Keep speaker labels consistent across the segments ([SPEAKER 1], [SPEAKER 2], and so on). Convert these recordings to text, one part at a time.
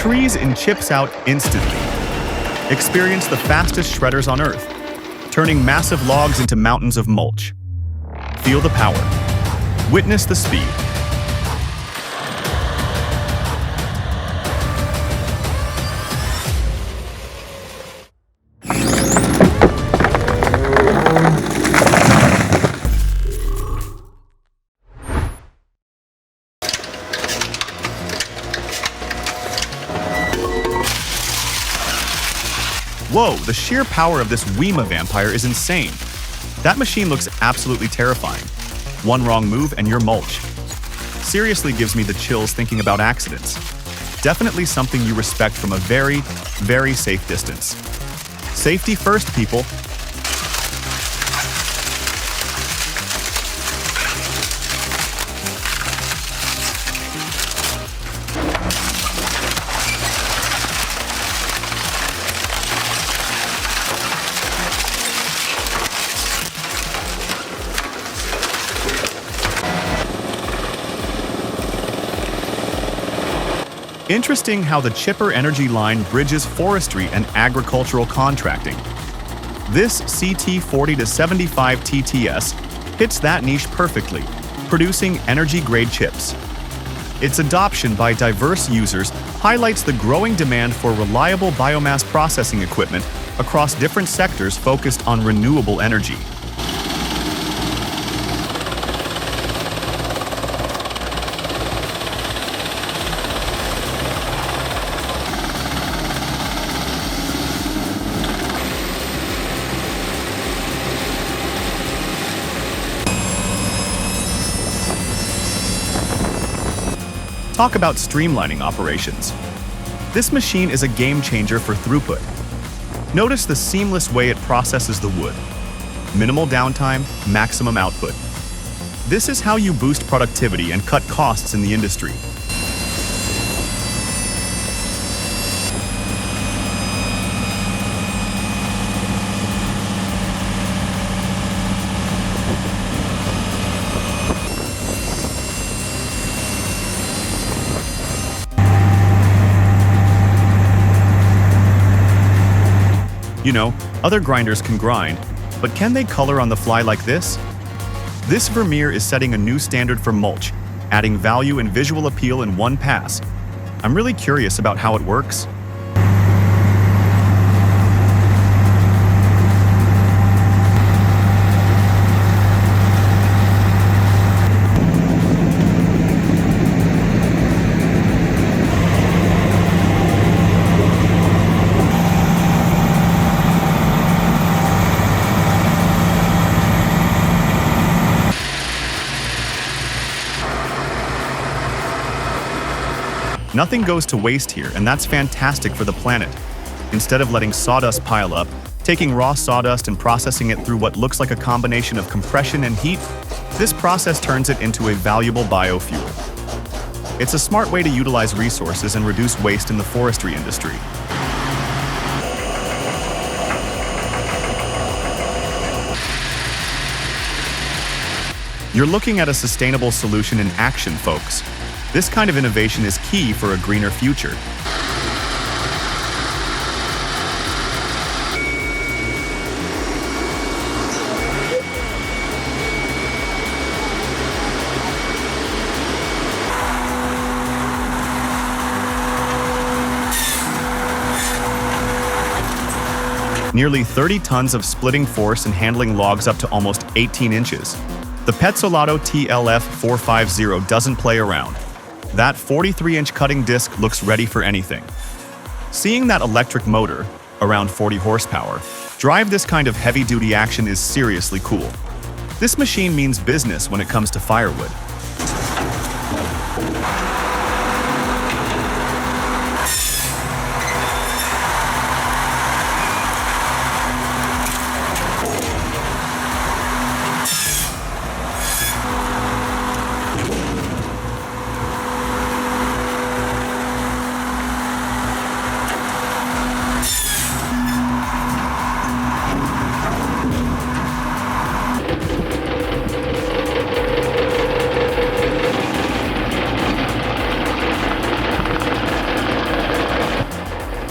[SPEAKER 1] freeze and chips out instantly. Experience the fastest shredders on Earth, turning massive logs into mountains of mulch. Feel the power. Witness the speed. Whoa, the sheer power of this Weema vampire is insane. That machine looks absolutely terrifying. One wrong move and you're mulch. Seriously gives me the chills thinking about accidents. Definitely something you respect from a very, very safe distance. Safety first, people. Interesting how the chipper energy line bridges forestry and agricultural contracting. This CT40-75 TTS hits that niche perfectly, producing energy-grade chips. Its adoption by diverse users highlights the growing demand for reliable biomass processing equipment across different sectors focused on renewable energy. Talk about streamlining operations. This machine is a game changer for throughput. Notice the seamless way it processes the wood. Minimal downtime, maximum output. This is how you boost productivity and cut costs in the industry. You know, other grinders can grind, but can they color on the fly like this? This Vermeer is setting a new standard for mulch, adding value and visual appeal in one pass. I'm really curious about how it works. Nothing goes to waste here, and that's fantastic for the planet. Instead of letting sawdust pile up, taking raw sawdust and processing it through what looks like a combination of compression and heat, this process turns it into a valuable biofuel. It's a smart way to utilize resources and reduce waste in the forestry industry. You're looking at a sustainable solution in action, folks. This kind of innovation is key for a greener future. Nearly 30 tons of splitting force and handling logs up to almost 18 inches. The Petzolato TLF450 doesn't play around. That 43-inch cutting disc looks ready for anything. Seeing that electric motor, around 40 horsepower, drive this kind of heavy-duty action is seriously cool. This machine means business when it comes to firewood.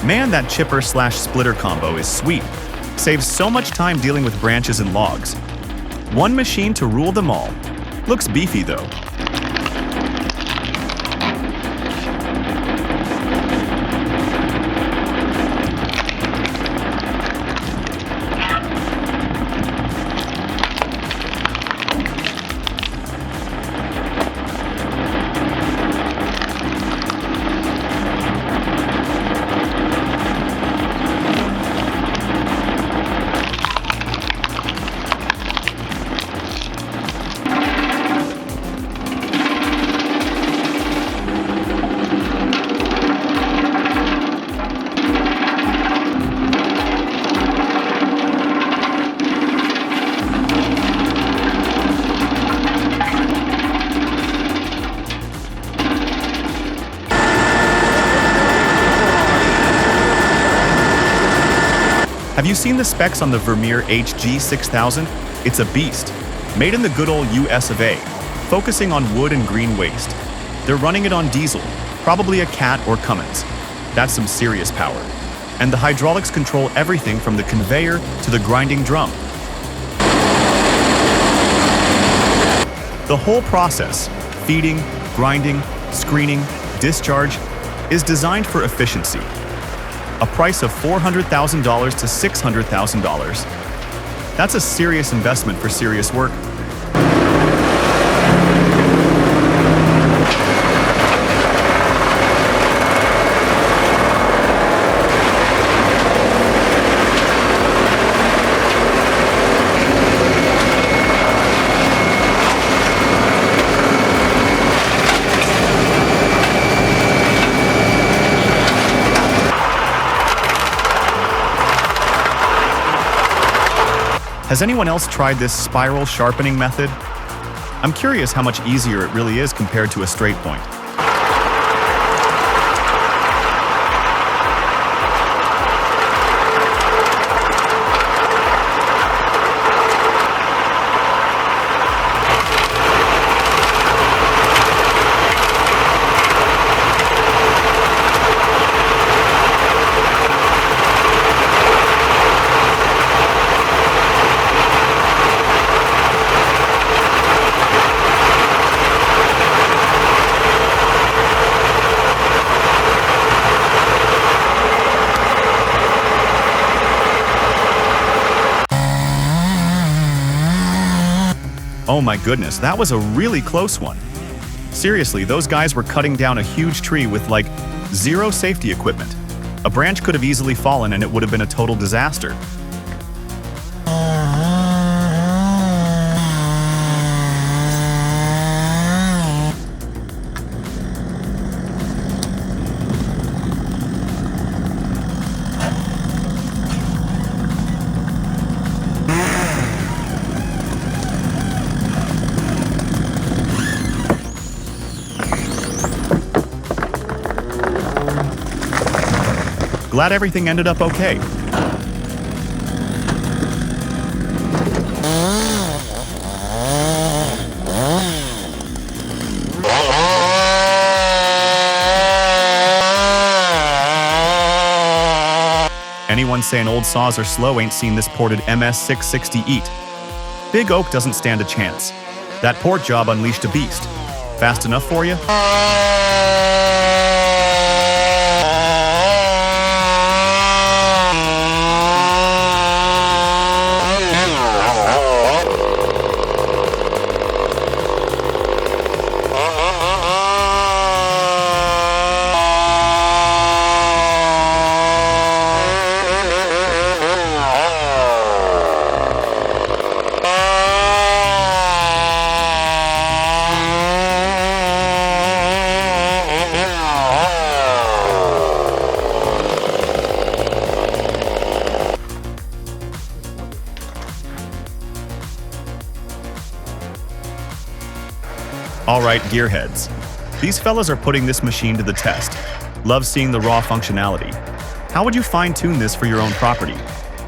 [SPEAKER 1] Man, that chipper/splitter combo is sweet. Saves so much time dealing with branches and logs. One machine to rule them all. Looks beefy though. Have you seen the specs on the Vermeer HG6000? It's a beast. Made in the good old US of A, focusing on wood and green waste. They're running it on diesel, probably a Cat or Cummins. That's some serious power. And the hydraulics control everything from the conveyor to the grinding drum. The whole process, feeding, grinding, screening, discharge, is designed for efficiency. A price of $400,000 to $600,000. That's a serious investment for serious work. Has anyone else tried this spiral sharpening method? I'm curious how much easier it really is compared to a straight point. Oh my goodness, that was a really close one. Seriously, those guys were cutting down a huge tree with like zero safety equipment. A branch could have easily fallen and it would have been a total disaster. Glad everything ended up okay. Anyone saying old saws are slow ain't seen this ported MS660 eat. Big Oak doesn't stand a chance. That port job unleashed a beast. Fast enough for you? Alright, gearheads. These fellas are putting this machine to the test. Love seeing the raw functionality. How would you fine-tune this for your own property?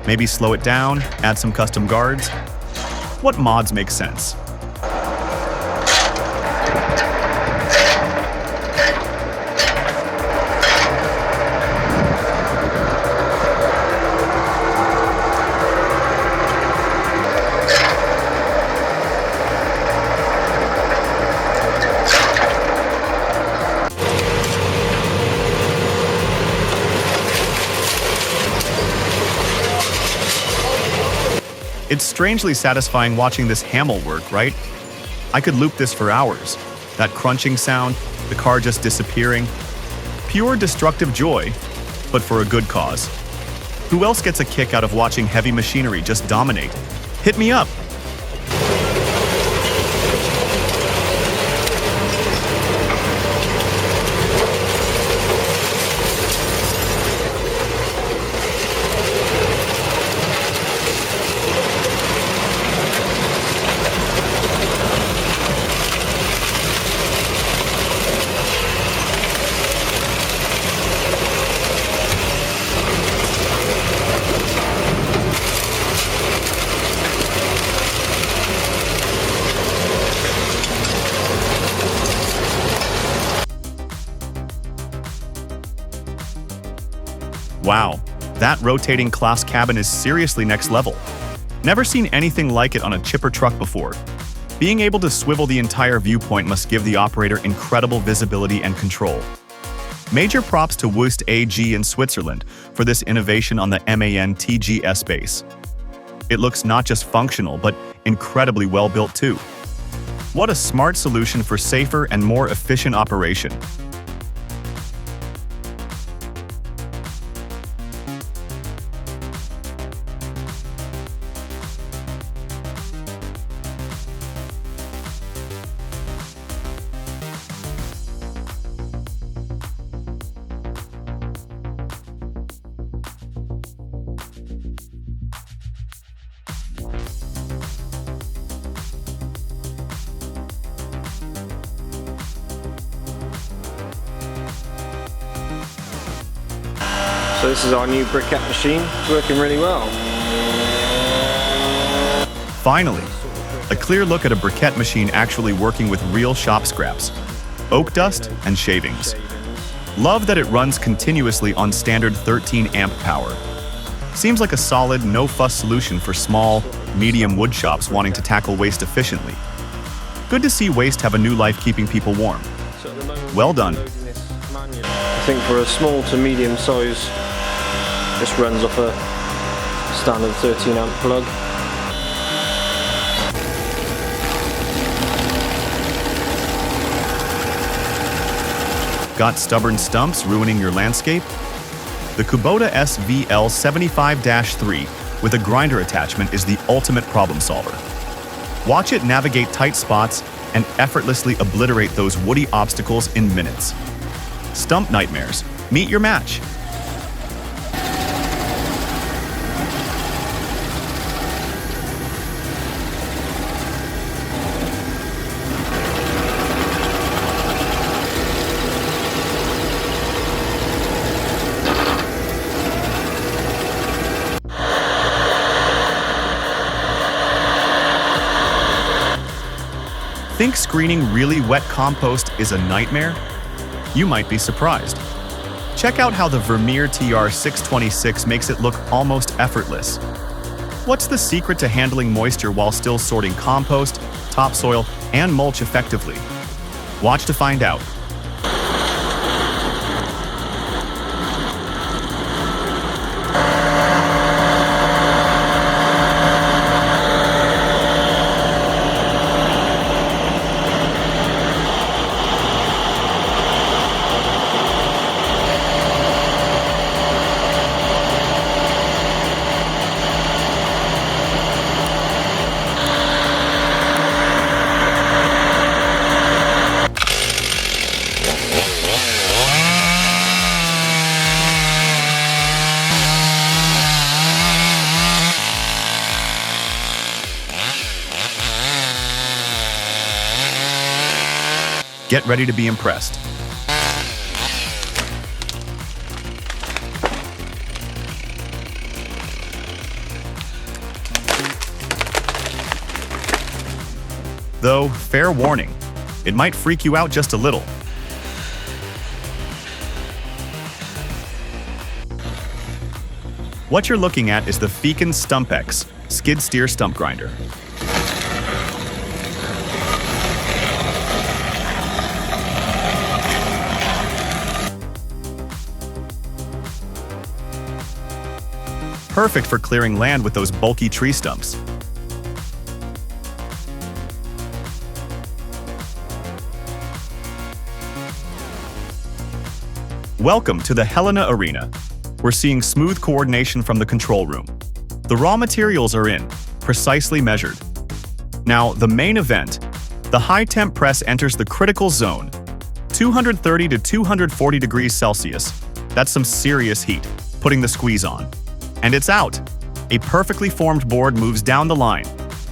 [SPEAKER 1] Maybe slow it down, add some custom guards? What mods make sense? It's strangely satisfying watching this Hamel work, right? I could loop this for hours. That crunching sound, the car just disappearing. Pure destructive joy, but for a good cause. Who else gets a kick out of watching heavy machinery just dominate? Hit me up! Wow, that rotating class cabin is seriously next level. Never seen anything like it on a chipper truck before. Being able to swivel the entire viewpoint must give the operator incredible visibility and control. Major props to Woest AG in Switzerland for this innovation on the MAN TGS base. It looks not just functional, but incredibly well built too. What a smart solution for safer and more efficient operation.
[SPEAKER 2] So this is our new briquette machine, it's working really well.
[SPEAKER 1] Finally, a clear look at a briquette machine actually working with real shop scraps, oak dust, and shavings. Love that it runs continuously on standard 13 amp power. Seems like a solid, no-fuss solution for small, medium wood shops wanting to tackle waste efficiently. Good to see Woest have a new life keeping people warm. Well done.
[SPEAKER 2] I think for a small to medium size, this runs off a standard 13 amp plug.
[SPEAKER 1] Got stubborn stumps ruining your landscape? The Kubota SVL 75-3 with a grinder attachment is the ultimate problem solver. Watch it navigate tight spots and effortlessly obliterate those woody obstacles in minutes. Stump nightmares, meet your match. Think screening really wet compost is a nightmare? You might be surprised. Check out how the Vermeer TR626 makes it look almost effortless. What's the secret to handling moisture while still sorting compost, topsoil, and mulch effectively? Watch to find out. Get ready to be impressed. Though, fair warning, it might freak you out just a little. What you're looking at is the Fekin Stump X skid steer stump grinder. Perfect for clearing land with those bulky tree stumps. Welcome to the Helena Arena. We're seeing smooth coordination from the control room. The raw materials are in, precisely measured. Now, the main event. The high-temp press enters the critical zone, 230 to 240 degrees Celsius. That's some serious heat, putting the squeeze on. And it's out. A perfectly formed board moves down the line.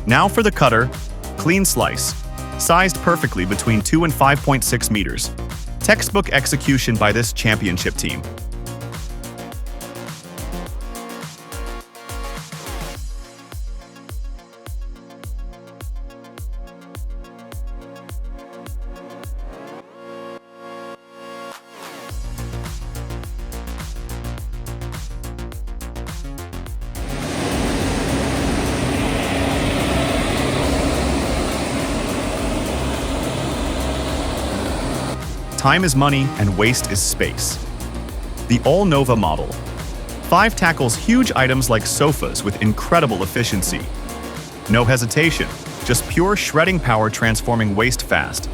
[SPEAKER 1] Now for the cutter, clean slice, sized perfectly between 2 and 5.6 meters. Textbook execution by this championship team. Time is money and waste is space. The All-Nova model. 5 tackles huge items like sofas with incredible efficiency. No hesitation, just pure shredding power transforming waste fast.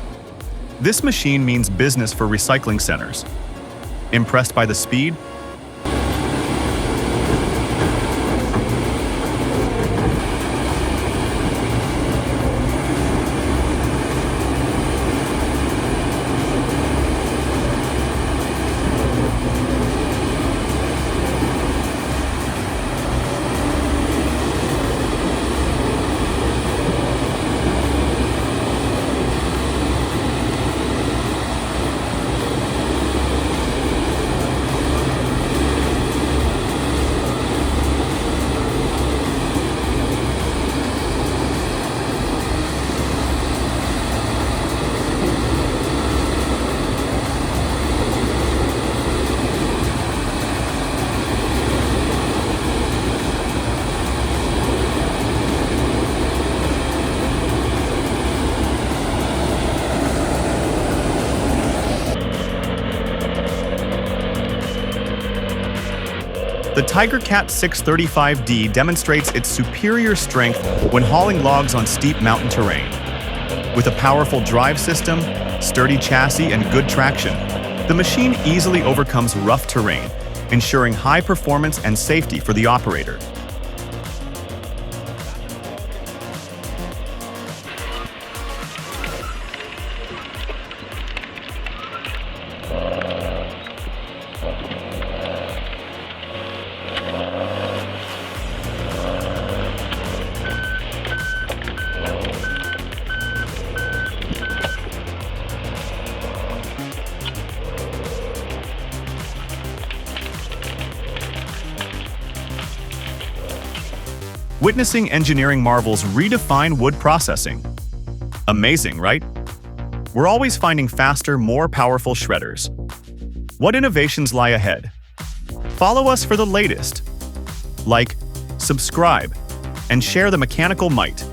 [SPEAKER 1] This machine means business for recycling centers. Impressed by the speed? The TigerCat 635D demonstrates its superior strength when hauling logs on steep mountain terrain. With a powerful drive system, sturdy chassis, and good traction, the machine easily overcomes rough terrain, ensuring high performance and safety for the operator. Witnessing engineering marvels redefine wood processing. Amazing, right? We're always finding faster, more powerful shredders. What innovations lie ahead? Follow us for the latest. Like, subscribe, and share the mechanical might.